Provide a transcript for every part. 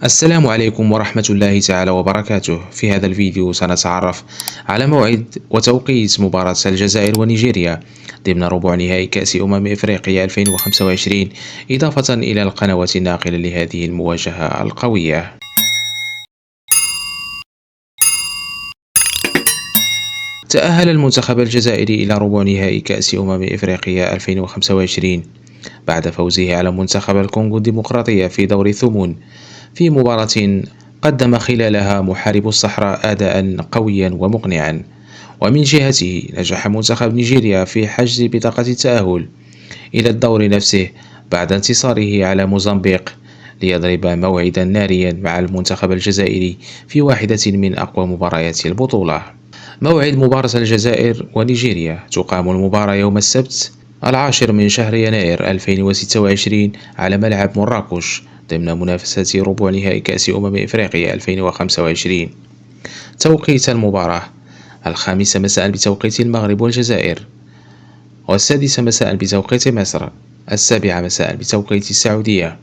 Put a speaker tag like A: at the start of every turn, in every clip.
A: السلام عليكم ورحمة الله تعالى وبركاته. في هذا الفيديو سنتعرف على موعد وتوقيت مباراة الجزائر ونيجيريا ضمن ربع نهائي كأس إفريقيا 2025، إضافة إلى القنوات الناقلة لهذه المواجهة القوية. تأهل المنتخب الجزائري إلى ربع نهائي كأس إفريقيا 2025 بعد فوزه على منتخب الكونغو الديمقراطية في دور الثمن، في مباراة قدم خلالها محارب الصحراء أداء قويا ومقنعا. ومن جهته نجح منتخب نيجيريا في حجز بطاقة التأهل إلى الدور نفسه بعد انتصاره على موزمبيق، ليضرب موعدا ناريا مع المنتخب الجزائري في واحدة من أقوى مباريات البطولة. موعد مباراة الجزائر ونيجيريا: تقام المباراة يوم السبت 10 من شهر يناير 2026 على ملعب مراكش ضمن منافسة ربع نهائي كأس إفريقيا 2025. توقيت المباراة: 5 مساء بتوقيت المغرب والجزائر، 6 مساء بتوقيت مصر، 7 مساء بتوقيت السعودية.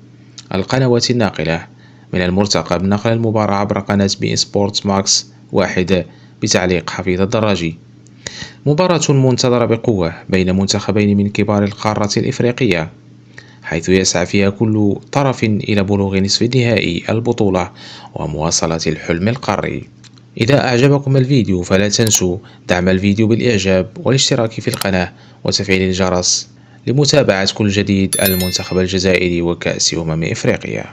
A: القنوات الناقلة: من المرتقب نقل المباراة عبر قناة بي سبورت ماكس 1 بتعليق حفيظ الدراجي. مباراة منتظرة بقوة بين منتخبين من كبار القارة الإفريقية، حيث يسعى فيها كل طرف إلى بلوغ نصف نهائي البطولة ومواصلة الحلم القاري. إذا أعجبكم الفيديو فلا تنسوا دعم الفيديو بالإعجاب والاشتراك في القناة وتفعيل الجرس لمتابعة كل جديد المنتخب الجزائري وكأس إفريقيا.